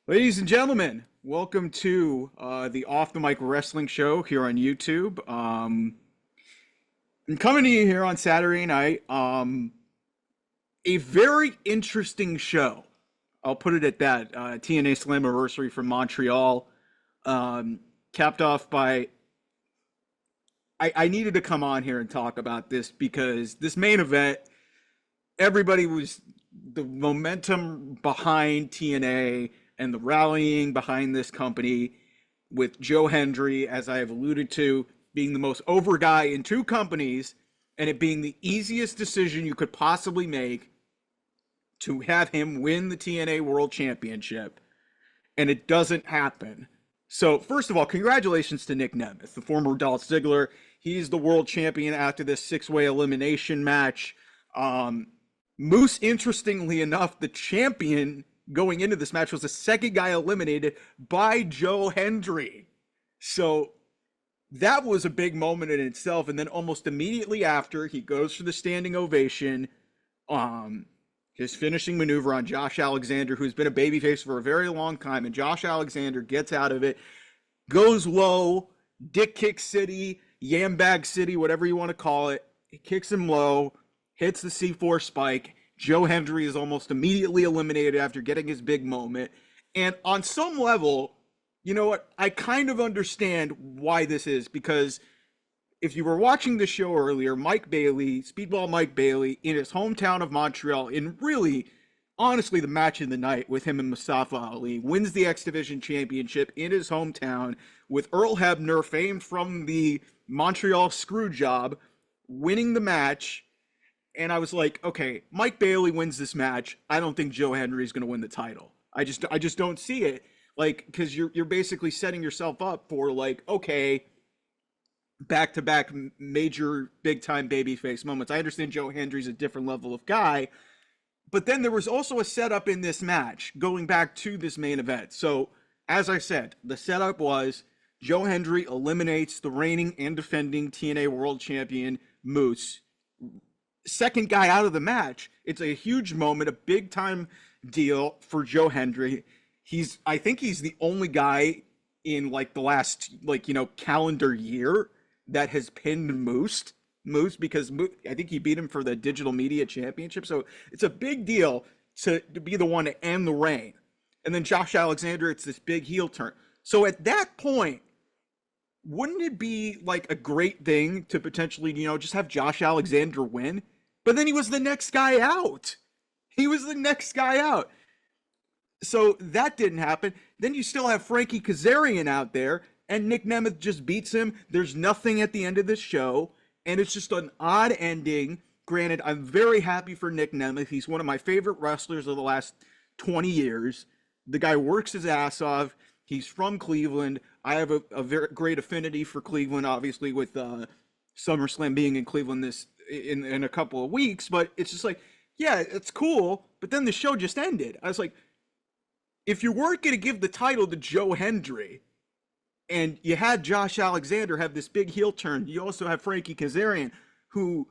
Ladies and gentlemen, welcome to the Off the Mic Wrestling Show here on YouTube. I'm coming to you here on Saturday night. A very interesting show. I'll put it at that. TNA Slammiversary from Montreal, capped off by. I needed to come on here and talk about this because this main event, everybody was the momentum behind TNA and the rallying behind this company with Joe Hendry, as I have alluded to, being the most over guy in two companies and it being the easiest decision you could possibly make to have him win the TNA World Championship. And it doesn't happen. So, first of all, congratulations to Nic Nemeth, the former Dolph Ziggler. He's the world champion after this six-way elimination match. Moose, interestingly enough, the champion going into this match was the second guy eliminated by Joe Hendry. So that was a big moment in itself. And then almost immediately after, he goes for the standing ovation. His finishing maneuver on Josh Alexander, who's been a babyface for a very long time. And Josh Alexander gets out of it, goes low, Dick Kick City, Yambag City, whatever you want to call it. He kicks him low, hits the C4 spike. Joe Hendry is almost immediately eliminated after getting his big moment. And on some level, you know what? I kind of understand why this is, because if you were watching the show earlier, Mike Bailey, Speedball Mike Bailey, in his hometown of Montreal, in really, honestly, the match of the night with him and Mustafa Ali, wins the X Division Championship in his hometown with Earl Hebner, famed from the Montreal Screwjob, winning the match. And I was like, okay, Mike Bailey wins this match. I don't think Joe Hendry is going to win the title. I just don't see it. Like, because you're basically setting yourself up for, like, okay, back-to-back major big-time babyface moments. I understand Joe Hendry's a different level of guy, but then there was also a setup in this match going back to this main event. So, as I said, the setup was Joe Hendry eliminates the reigning and defending TNA World Champion Moose. Second guy out of the match. It's a huge moment, a big time deal for Joe Hendry. I think he's the only guy in like the last calendar year that has pinned Moose because I think he beat him for the Digital Media Championship. So it's a big deal to be the one to end the reign. And then Josh Alexander, it's this big heel turn. So at that point, wouldn't it be like a great thing to potentially, just have Josh Alexander win? But then he was the next guy out. So that didn't happen. Then you still have Frankie Kazarian out there, and Nic Nemeth just beats him. There's nothing at the end of this show, and it's just an odd ending. Granted, I'm very happy for Nic Nemeth. He's one of my favorite wrestlers of the last 20 years. The guy works his ass off. He's from Cleveland. I have a very great affinity for Cleveland, obviously, with SummerSlam being in Cleveland in a couple of weeks. But it's just like, yeah, it's cool. But then the show just ended. I was like, if you weren't going to give the title to Joe Hendry, and you had Josh Alexander have this big heel turn, you also have Frankie Kazarian, who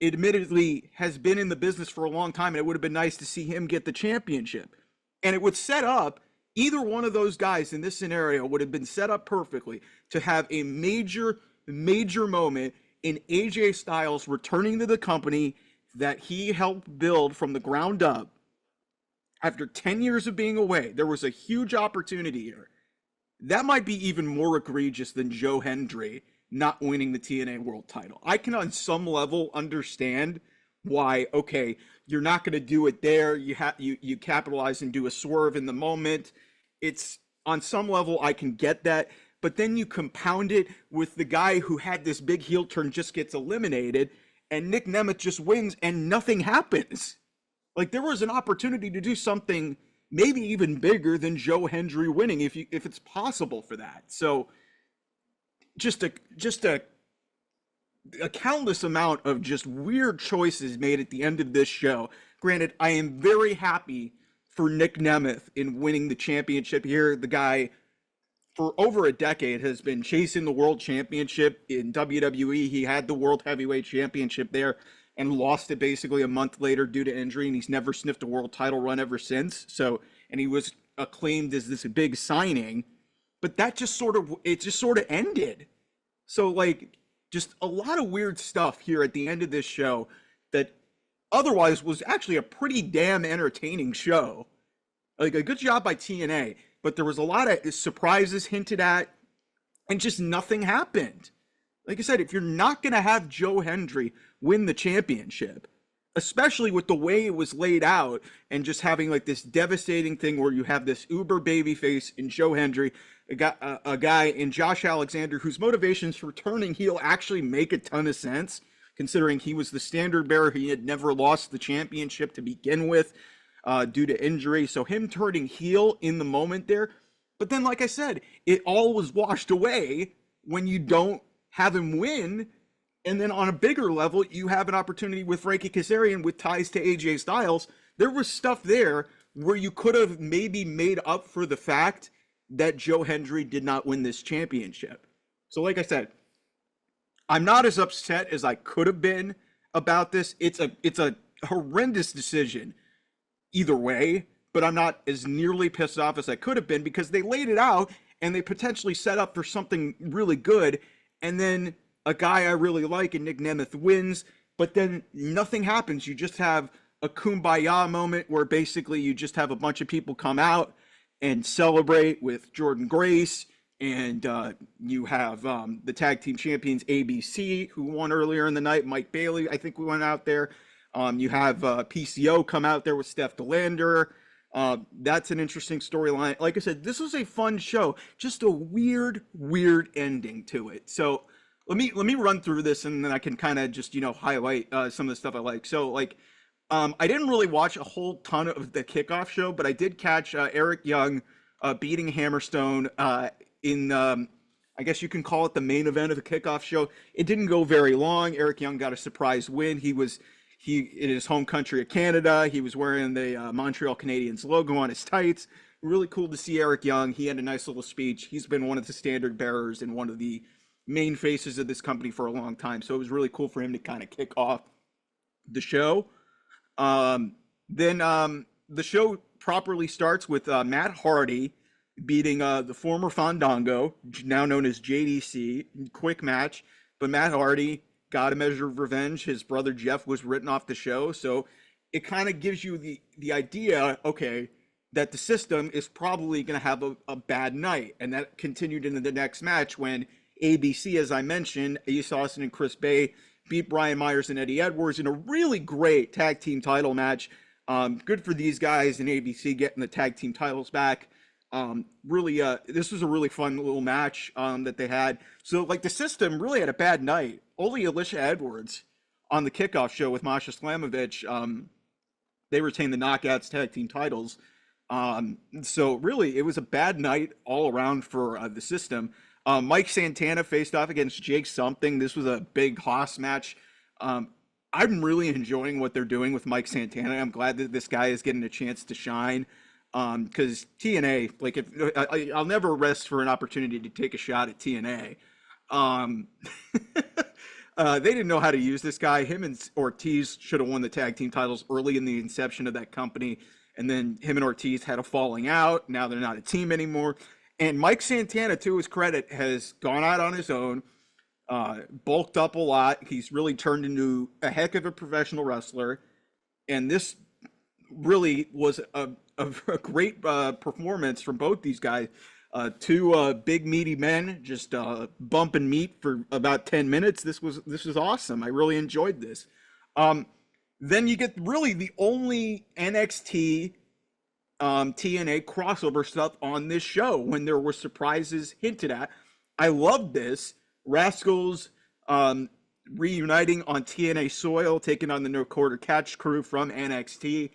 admittedly has been in the business for a long time, and it would have been nice to see him get the championship. And it would set up, either one of those guys in this scenario would have been set up perfectly to have a major moment in AJ Styles returning to the company that he helped build from the ground up. After 10 years of being away, there was a huge opportunity here. That might be even more egregious than Joe Hendry not winning the TNA World title. I can on some level understand why, okay, you're not going to do it there. You capitalize and do a swerve in the moment. It's on some level I can get that, but then you compound it with the guy who had this big heel turn just gets eliminated, and Nic Nemeth just wins and nothing happens. Like, there was an opportunity to do something maybe even bigger than Joe Hendry winning if it's possible for that. So just a countless amount of just weird choices made at the end of this show. Granted, I am very happy for Nic Nemeth in winning the championship here. The guy, for over a decade, has been chasing the world championship in WWE. He had the World Heavyweight Championship there and lost it basically a month later due to injury, and he's never sniffed a world title run ever since. So, and he was acclaimed as this big signing, but that just sort of ended. So like just a lot of weird stuff here at the end of this show that otherwise was actually a pretty damn entertaining show. Like a good job by TNA, but there was a lot of surprises hinted at and just nothing happened. Like I said, if you're not going to have Joe Hendry win the championship, especially with the way it was laid out and just having like this devastating thing where you have this uber babyface in Joe Hendry, a guy in Josh Alexander whose motivations for turning heel actually make a ton of sense, considering he was the standard bearer. He had never lost the championship to begin with due to injury. So him turning heel in the moment there. But then, like I said, it all was washed away when you don't have him win. And then on a bigger level, you have an opportunity with Frankie Kazarian with ties to AJ Styles. There was stuff there where you could have maybe made up for the fact that Joe Hendry did not win this championship. So like I said, I'm not as upset as I could have been about this. It's a horrendous decision either way, but I'm not as nearly pissed off as I could have been because they laid it out and they potentially set up for something really good. And then a guy I really like and Nic Nemeth wins, but then nothing happens. You just have a kumbaya moment where basically you just have a bunch of people come out and celebrate with Jordan Grace, and you have the tag team champions ABC who won earlier in the night, Mike Bailey, I think we went out there. You have PCO come out there with Steph DeLander. That's an interesting storyline. Like I said, this was a fun show, just a weird ending to it. So let me run through this and then I can kind of just, highlight some of the stuff I like. So like, I didn't really watch a whole ton of the kickoff show, but I did catch Eric Young beating Hammerstone in, I guess you can call it the main event of the kickoff show. It didn't go very long. Eric Young got a surprise win. He in his home country of Canada. He was wearing the Montreal Canadiens logo on his tights. Really cool to see Eric Young. He had a nice little speech. He's been one of the standard bearers and one of the main faces of this company for a long time. So it was really cool for him to kind of kick off the show. Then the show properly starts with Matt Hardy beating the former Fandango, now known as JDC. Quick match, but Matt Hardy got a measure of revenge. His brother Jeff was written off the show, so it kind of gives you the idea, okay, that the system is probably going to have a bad night. And that continued into the next match when ABC, as I mentioned, Ace Austin and Chris Bay beat Brian Myers and Eddie Edwards in a really great tag team title match. Good for these guys and ABC getting the tag team titles back. This was a really fun little match that they had. So like the system really had a bad night. Only Alicia Edwards on the kickoff show with Masha Slamovich, they retained the Knockouts tag team titles. So really it was a bad night all around for the system. Mike Santana faced off against Jake Something. This was a big Haas match. I'm really enjoying what they're doing with Mike Santana. I'm glad that this guy is getting a chance to shine. Because TNA, like I'll never rest for an opportunity to take a shot at TNA. They didn't know how to use this guy. Him and Ortiz should have won the tag team titles early in the inception of that company. And then him and Ortiz had a falling out. Now they're not a team anymore. And Mike Santana, to his credit, has gone out on his own, bulked up a lot. He's really turned into a heck of a professional wrestler. And this really was a great performance from both these guys. Two big meaty men just bumping meat for about 10 minutes. This was awesome. I really enjoyed this. Then you get really the only NXT TNA crossover stuff on this show when there were surprises hinted at. I loved this. Rascals reuniting on TNA soil, taking on the No Quarter Catch crew from NXT.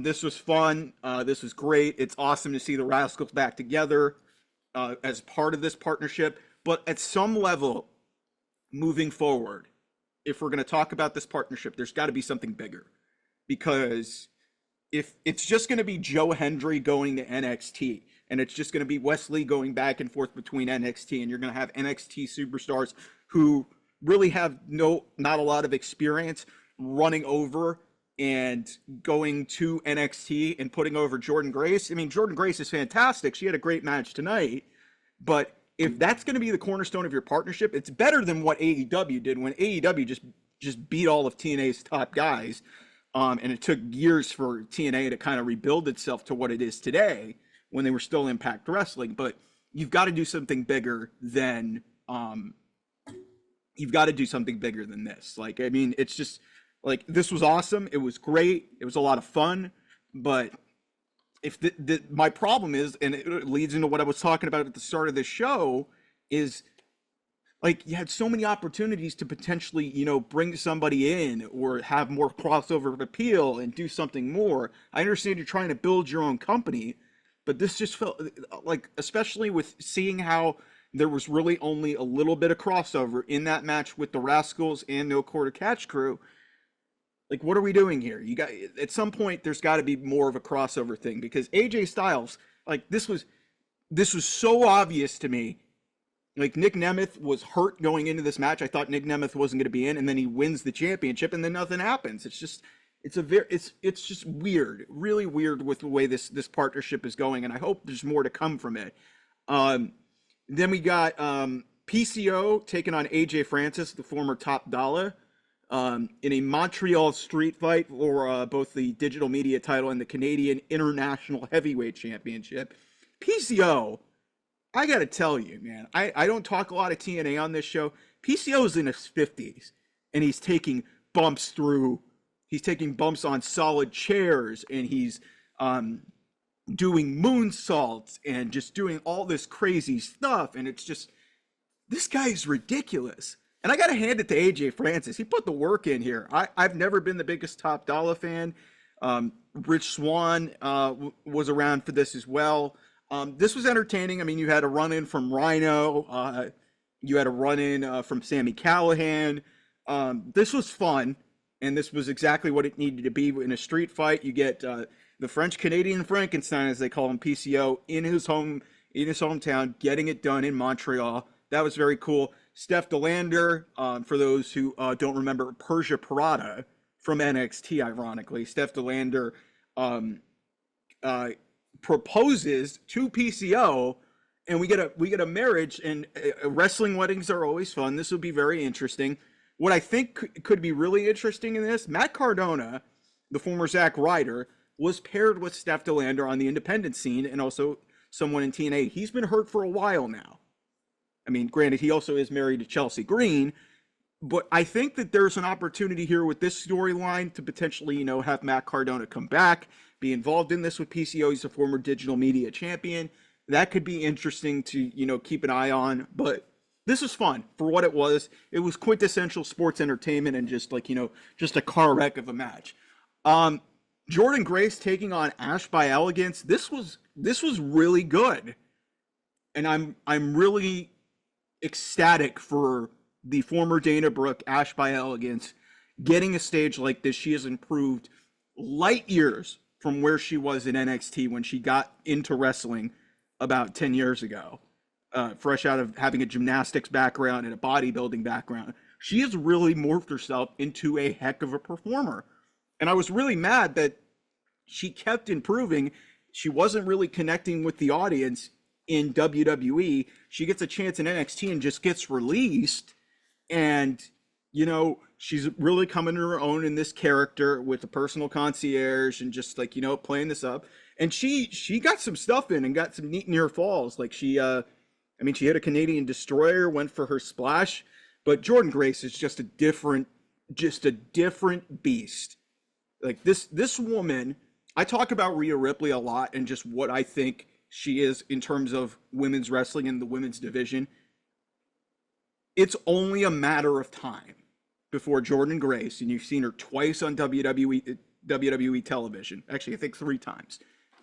This was fun. This was great. It's awesome to see the Rascals back together as part of this partnership. But at some level, moving forward, if we're going to talk about this partnership, there's got to be something bigger. Because if it's just going to be Joe Hendry going to NXT, and it's just going to be Wesley going back and forth between NXT, and you're going to have NXT superstars who really have not a lot of experience running over and going to NXT and putting over Jordynne Grace. I mean, Jordynne Grace is fantastic. She had a great match tonight, but if that's going to be the cornerstone of your partnership, it's better than what AEW did when AEW just beat all of TNA's top guys. And it took years for TNA to kind of rebuild itself to what it is today when they were still Impact Wrestling. But you've got to do something bigger than this. Like, I mean, it's just like, this was awesome. It was great. It was a lot of fun. But if my problem is, and it leads into what I was talking about at the start of this show, is like, you had so many opportunities to potentially, you know, bring somebody in or have more crossover appeal and do something more. I understand you're trying to build your own company, but this just felt like, especially with seeing how there was really only a little bit of crossover in that match with the Rascals and No Quarter Catch Crew. Like, what are we doing here? You got, at some point, there's got to be more of a crossover thing, because AJ Styles, like, this was so obvious to me. Like, Nic Nemeth was hurt going into this match. I thought Nic Nemeth wasn't going to be in, and then he wins the championship, and then nothing happens. It's just, it's just weird, really weird with the way this partnership is going, and I hope there's more to come from it. Then we got PCO taking on AJ Francis, the former Top Dollar, in a Montreal street fight for both the digital media title and the Canadian International Heavyweight Championship. PCO, I gotta tell you, man, I don't talk a lot of TNA on this show. PCO is in his 50s, and he's taking bumps on solid chairs, and he's doing moonsaults and just doing all this crazy stuff, and it's just, this guy is ridiculous. And I gotta hand it to AJ Francis. He put the work in here. I've never been the biggest Top Dollar fan. Rich Swann was around for this as well. This was entertaining. I mean, you had a run-in from Rhino. You had a run-in from Sami Callihan. This was fun, and this was exactly what it needed to be in a street fight. You get the French-Canadian Frankenstein, as they call him, PCO, in his hometown, getting it done in Montreal. That was very cool. Steph DeLander, for those who don't remember, Persia Pirotta from NXT, ironically. Steph DeLander proposes to PCO, and we get a marriage, and wrestling weddings are always fun. This will be very interesting. What I think could be really interesting in this, Matt Cardona, the former Zack Ryder, was paired with Steph DeLander on the independent scene, and also someone in TNA. He's been hurt for a while now. I mean, granted, he also is married to Chelsea Green, but I think that there's an opportunity here with this storyline to potentially, you know, have Matt Cardona come back, be involved in this with PCO. He's a former digital media champion. That could be interesting to, you know, keep an eye on. But this was fun for what it was. It was quintessential sports entertainment and just, like, you know, just a car wreck of a match. Jordynne Grace taking on Ash by Elegance. This was really good, and I'm really ecstatic for the former Dana Brooke, Ash by Elegance, getting a stage like this. She has improved light years from where she was in NXT when she got into wrestling about 10 years ago, fresh out of having a gymnastics background and a bodybuilding background. She has really morphed herself into a heck of a performer. And I was really mad that she kept improving. She wasn't really connecting with the audience in WWE. She gets a chance in NXT and just gets released. And, you know, she's really coming to her own in this character with the personal concierge and just, like, you know, playing this up. And she got some stuff in and got some neat near falls. Like, she hit a Canadian Destroyer, went for her splash. But Jordynne Grace is just a different beast. Like, this woman, I talk about Rhea Ripley a lot and just what I think she is in terms of women's wrestling in the women's division. It's only a matter of time before Jordynne Grace, and you've seen her twice on WWE television. Actually, I think 3 times,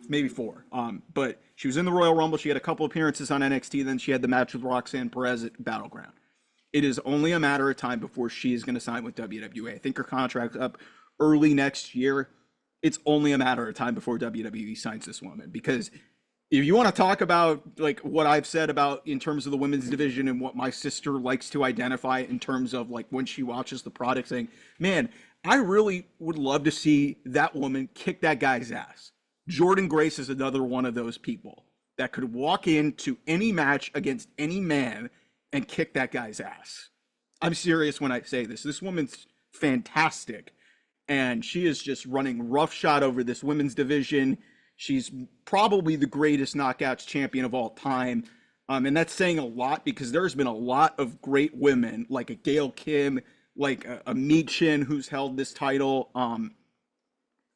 maybe 4. But she was in the Royal Rumble. She had a couple appearances on NXT. Then she had the match with Roxanne Perez at Battleground. It is only a matter of time before she is going to sign with WWE. I think her contract's up early next year. It's only a matter of time before WWE signs this woman, because if you want to talk about, like, what I've said about in terms of the women's division and what my sister likes to identify in terms of, like, when she watches the product, saying, man, I really would love to see that woman kick that guy's ass. Jordynne Grace is another one of those people that could walk into any match against any man and kick that guy's ass. I'm serious when I say this. This woman's fantastic, and she is just running roughshod over this women's division. She's probably the greatest knockouts champion of all time. And that's saying a lot because there's been a lot of great women, like a Gail Kim, like a Michin, who's held this title.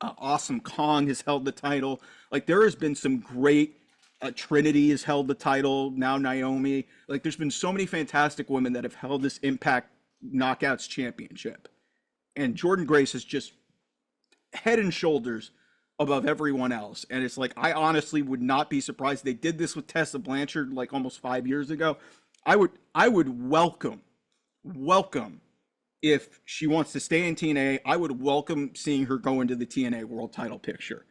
Awesome Kong has held the title. Like, there has been some great, Trinity has held the title, now Naomi. Like, there's been so many fantastic women that have held this Impact Knockouts Championship. And Jordynne Grace is just head and shoulders above everyone else. And it's like, I honestly would not be surprised. They did this with Tessa Blanchard like almost 5 years ago. I would welcome if she wants to stay in TNA. I would welcome seeing her go into the TNA world title picture.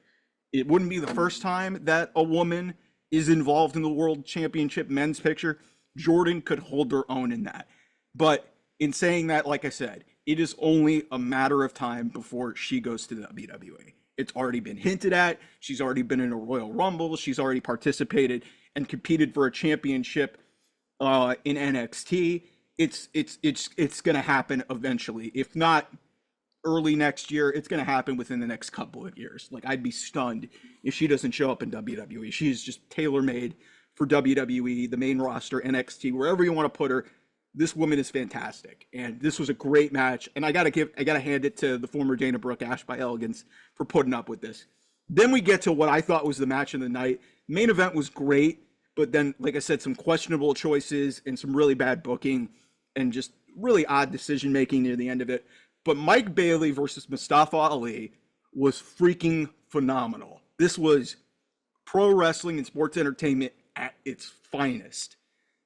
It wouldn't be the first time that a woman is involved in the world championship men's picture. Jordynne could hold her own in that. But in saying that, like I said, it is only a matter of time before she goes to the WWE. It's already been hinted at. She's already been in a Royal Rumble. She's already participated and competed for a championship in NXT. It's going to happen eventually. If not early next year, it's going to happen within the next couple of years. Like, I'd be stunned if she doesn't show up in WWE. She's just tailor-made for WWE, the main roster, NXT, wherever you want to put her. This woman is fantastic, and this was a great match. And I gotta hand it to the former Dana Brooke, Ash by Elegance, for putting up with this. Then we get to what I thought was the match of the night. Main event was great, but then, like I said, some questionable choices and some really bad booking and just really odd decision making near the end of it. But Mike Bailey versus Mustafa Ali was freaking phenomenal. This was pro wrestling and sports entertainment at its finest.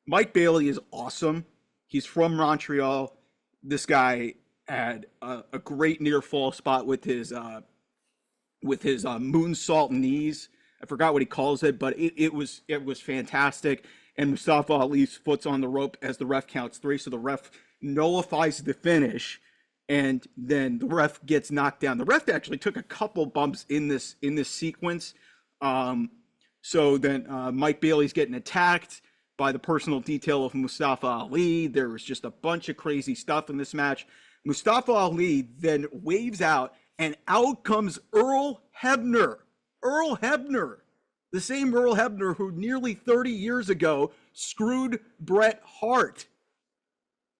Mike Bailey is awesome. He's from Montreal. This guy had a great near fall spot with his moonsault knees. I forgot what he calls it, but it was fantastic. And Mustafa Ali's foot's on the rope as the ref counts 3, so the ref nullifies the finish, and then the ref gets knocked down. The ref actually took a couple bumps in this sequence. So then Mike Bailey's getting attacked by the personal detail of Mustafa Ali. There was just a bunch of crazy stuff in this match. Mustafa Ali then waves out, and out comes Earl Hebner. Earl Hebner, the same Earl Hebner who nearly 30 years ago screwed Bret Hart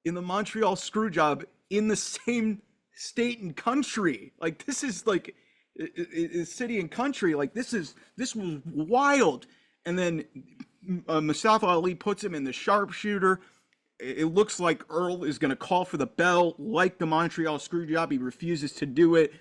in the Montreal Screwjob in the same state and country. Like, this is like city and country. Like, this was wild. And then Mustafa Ali puts him in the sharpshooter. It looks like Earl is going to call for the bell like the Montreal Screwjob. He refuses to do it.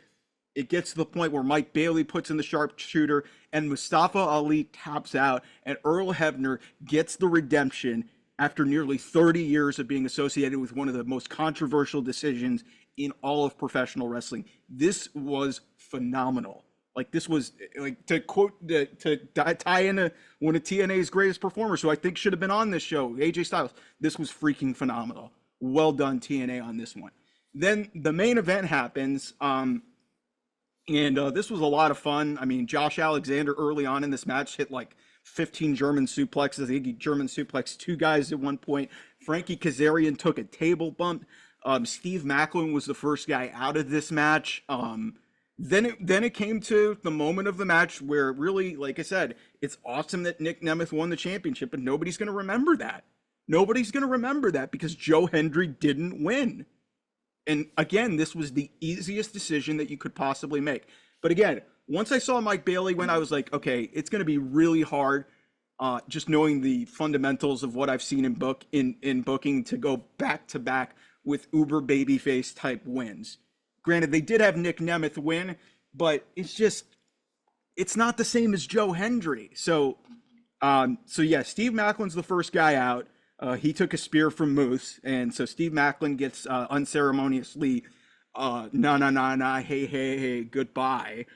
It gets to the point where Mike Bailey puts in the sharpshooter and Mustafa Ali taps out, and Earl Hebner gets the redemption after nearly 30 years of being associated with one of the most controversial decisions in all of professional wrestling. This was phenomenal. Like, this was, like, to tie in one of TNA's greatest performers, who I think should have been on this show, AJ Styles. This was freaking phenomenal. Well done, TNA, on this one. Then the main event happens, and this was a lot of fun. I mean, Josh Alexander early on in this match hit like 15 German suplexes. I think he German suplexed 2 guys at one point. Frankie Kazarian took a table bump. Steve Macklin was the first guy out of this match. Then it came to the moment of the match where, really, like I said, it's awesome that Nic Nemeth won the championship, but nobody's going to remember that. Nobody's going to remember that because Joe Hendry didn't win. And again, this was the easiest decision that you could possibly make. But again, once I saw Mike Bailey win, I was like, okay, it's going to be really hard, just knowing the fundamentals of what I've seen in booking, to go back to back with uber babyface type wins. Granted, they did have Nic Nemeth win, but it's not the same as Joe Hendry. So yeah, Steve Macklin's the first guy out. He took a spear from Moose, and so Steve Macklin gets unceremoniously, hey, goodbye.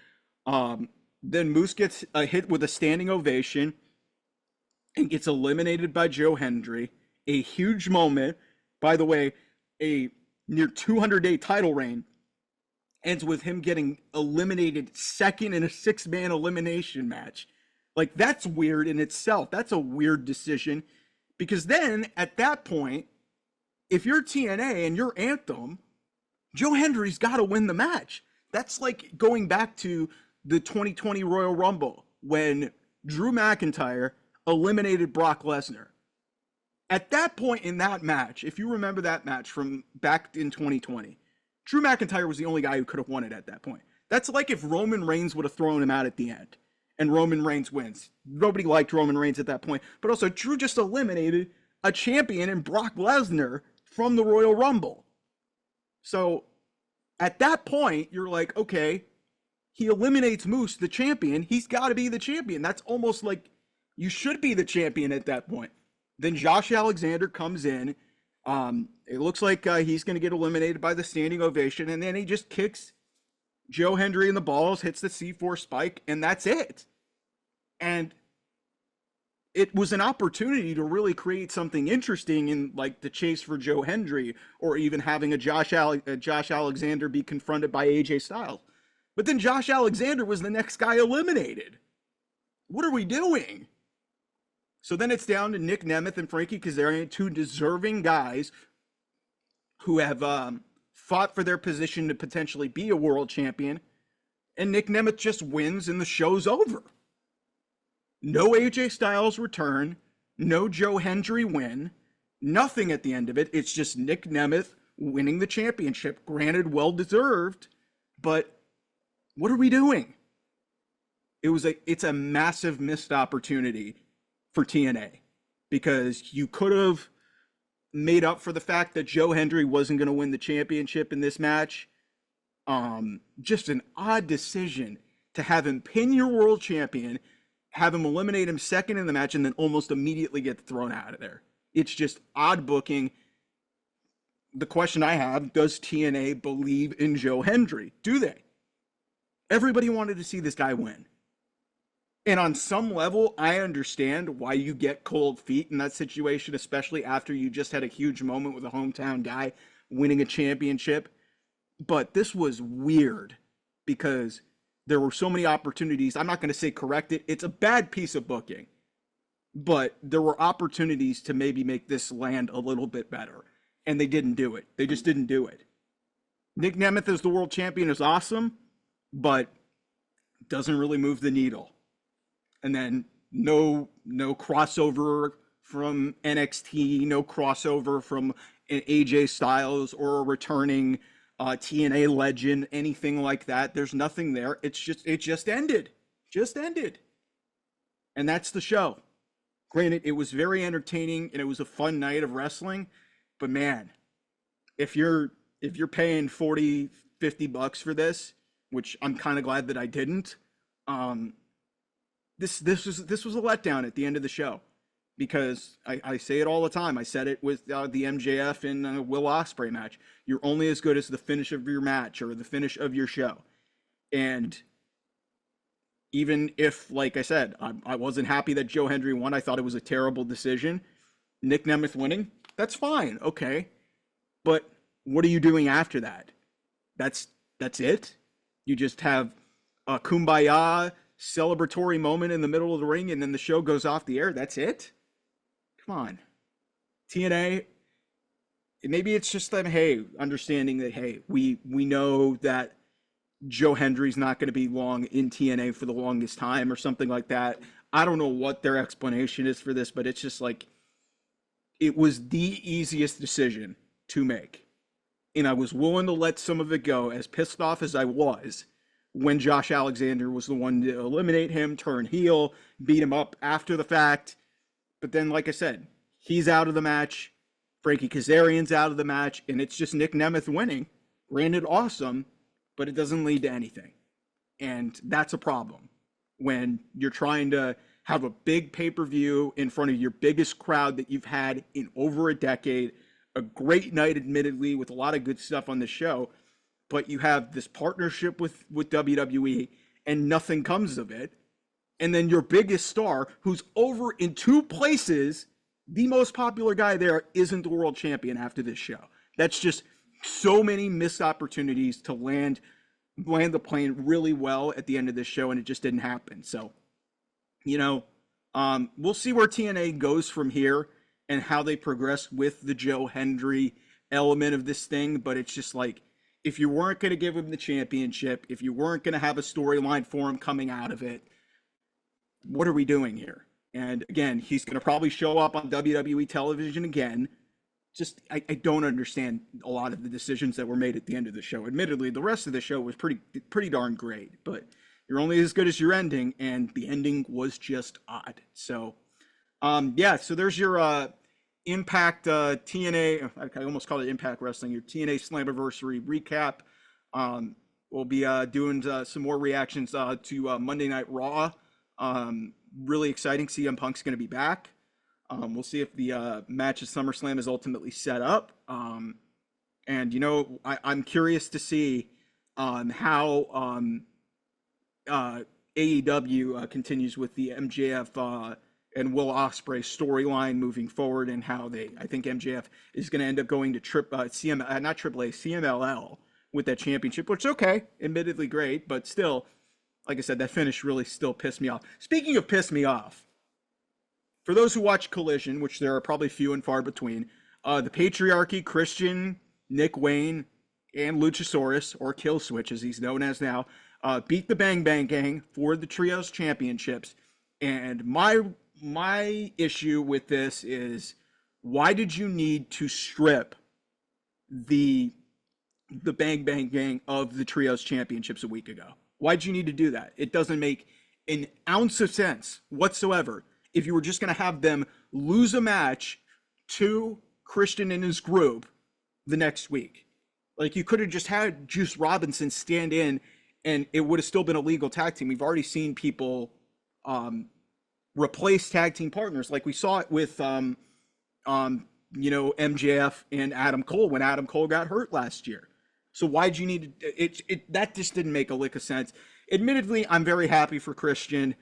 Then Moose gets hit with a standing ovation and gets eliminated by Joe Hendry. A huge moment. By the way, a near 200-day title reign ends with him getting eliminated second in a 6-man elimination match. Like, that's weird in itself. That's a weird decision. Because then, at that point, if you're TNA and you're Anthem, Joe Hendry's got to win the match. That's like going back to the 2020 Royal Rumble when Drew McIntyre eliminated Brock Lesnar. At that point in that match, if you remember that match from back in 2020, Drew McIntyre was the only guy who could have won it at that point. That's like if Roman Reigns would have thrown him out at the end and Roman Reigns wins. Nobody liked Roman Reigns at that point. But also, Drew just eliminated a champion in Brock Lesnar from the Royal Rumble. So at that point, you're like, okay, he eliminates Moose, the champion. He's got to be the champion. That's almost like you should be the champion at that point. Then Josh Alexander comes in. It looks like he's going to get eliminated by the standing ovation. And then he just kicks Joe Hendry in the balls, hits the C4 spike, and that's it. And it was an opportunity to really create something interesting in like the chase for Joe Hendry, or even having a Josh Alexander be confronted by AJ Styles. But then Josh Alexander was the next guy eliminated. What are we doing? So then it's down to Nic Nemeth and Frankie Kazarian, two deserving guys who have fought for their position to potentially be a world champion. And Nic Nemeth just wins and the show's over. No AJ Styles return, no Joe Hendry win, nothing at the end of it. It's just Nic Nemeth winning the championship. Granted, well-deserved, but what are we doing? It's a massive missed opportunity for TNA, because you could have made up for the fact that Joe Hendry wasn't going to win the championship in this match. Just an odd decision to have him pin your world champion, have him eliminate him second in the match, and then almost immediately get thrown out of there. It's just odd booking. The question I have, does TNA believe in Joe Hendry? Do they? Everybody wanted to see this guy win. And on some level, I understand why you get cold feet in that situation, especially after you just had a huge moment with a hometown guy winning a championship. But this was weird because there were so many opportunities. I'm not going to say correct it. It's a bad piece of booking. But there were opportunities to maybe make this land a little bit better. And they didn't do it. They just didn't do it. Nic Nemeth as the world champion is awesome, but doesn't really move the needle. And then no crossover from NXT, no crossover from an AJ Styles or a returning TNA legend, anything like that. There's nothing there. It just ended. Just ended. And that's the show. Granted, it was very entertaining and it was a fun night of wrestling, but man, if you're paying $40, $50 for this, which I'm kind of glad that I didn't, This was a letdown at the end of the show, because I say it all the time. I said it with the MJF and Will Ospreay match. You're only as good as the finish of your match or the finish of your show. And even if, like I said, I wasn't happy that Joe Hendry won. I thought it was a terrible decision. Nic Nemeth winning, that's fine, okay. But what are you doing after that? That's it? You just have a kumbaya celebratory moment in the middle of the ring and then the show goes off the air? That's it? Come on. TNA, maybe it's just them, hey, understanding that, hey, we know that Joe Hendry's not going to be long in TNA for the longest time or something like that. I don't know what their explanation is for this, but it's just like, it was the easiest decision to make. And I was willing to let some of it go, as pissed off as I was when Josh Alexander was the one to eliminate him, turn heel, beat him up after the fact. But then, like I said, he's out of the match. Frankie Kazarian's out of the match. And it's just Nic Nemeth winning. Granted, awesome, but it doesn't lead to anything. And that's a problem when you're trying to have a big pay-per-view in front of your biggest crowd that you've had in over a decade. A great night, admittedly, with a lot of good stuff on the show. But you have this partnership with WWE and nothing comes of it. And then your biggest star, who's over in 2 places, the most popular guy there, isn't the world champion after this show. That's just so many missed opportunities to land land the plane really well at the end of this show, and it just didn't happen. So, you know, we'll see where TNA goes from here and how they progress with the Joe Hendry element of this thing. But it's just like, if you weren't going to give him the championship, if you weren't going to have a storyline for him coming out of it, what are we doing here? And again, he's going to probably show up on WWE television again. Just, I don't understand a lot of the decisions that were made at the end of the show. Admittedly, the rest of the show was pretty darn great, but you're only as good as your ending, and the ending was just odd. So, yeah, so there's your Impact TNA, I almost called it Impact Wrestling, your TNA Slammiversary recap. We'll be doing some more reactions to Monday Night Raw. Really exciting. CM Punk's going to be back. We'll see if the match at SummerSlam is ultimately set up. And, you know, I'm curious to see how AEW continues with the MJF and Will Ospreay storyline moving forward, and how I think MJF is going to end up going to CMLL with that championship, which is okay, admittedly great, but still, like I said, that finish really still pissed me off. Speaking of pissed me off, for those who watch Collision, which there are probably few and far between, the Patriarchy, Christian, Nick Wayne, and Luchasaurus, or Killswitch as he's known as now, beat the Bang Bang Gang for the Trios Championships. And my issue with this is, why did you need to strip the Bang Bang Gang of the Trios Championships a week ago? Why'd you need to do that? It doesn't make an ounce of sense whatsoever if you were just going to have them lose a match to Christian and his group the next week. Like, you could have just had Juice Robinson stand in, and it would have still been a legal tag team. We've already seen people replace tag team partners, like we saw it with you know, MJF and Adam Cole when Adam Cole got hurt last year. So why'd you need it? That just didn't make a lick of sense. Admittedly, I'm very happy for Christian.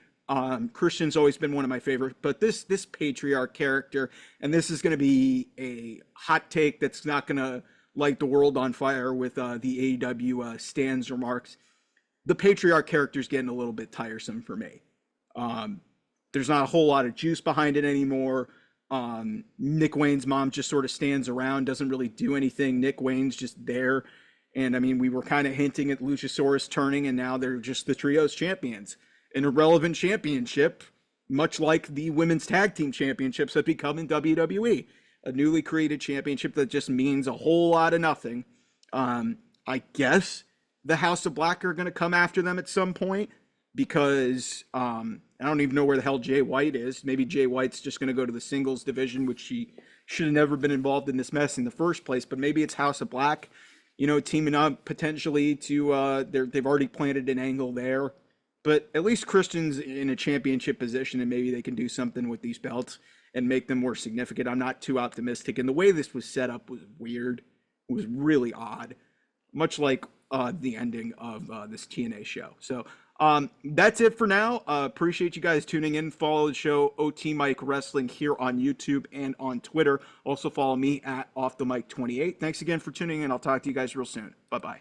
Christian's always been one of my favorite, but this patriarch character, and this is going to be a hot take that's not going to light the world on fire with the AEW Stan's remarks. The patriarch character is getting a little bit tiresome for me. There's not a whole lot of juice behind it anymore. Nick Wayne's mom just sort of stands around, doesn't really do anything. Nick Wayne's just there. And I mean, we were kind of hinting at Luchasaurus turning, and now they're just the Trios champions. An irrelevant championship, much like the women's tag team championships have become in WWE. A newly created championship that just means a whole lot of nothing. I guess the House of Black are going to come after them at some point, because I don't even know where the hell Jay White is. Maybe Jay White's just going to go to the singles division, which he should have never been involved in this mess in the first place. But maybe it's House of Black, you know, teaming up potentially to, they've already planted an angle there. But at least Christian's in a championship position, and maybe they can do something with these belts and make them more significant. I'm not too optimistic. And the way this was set up was weird. It was really odd, much like the ending of this TNA show. So that's it for now. Appreciate you guys tuning in. Follow the show OT Mike Wrestling here on YouTube and on Twitter. Also follow me at Off the Mic 28. Thanks again for tuning in. I'll talk to you guys real soon. Bye-bye.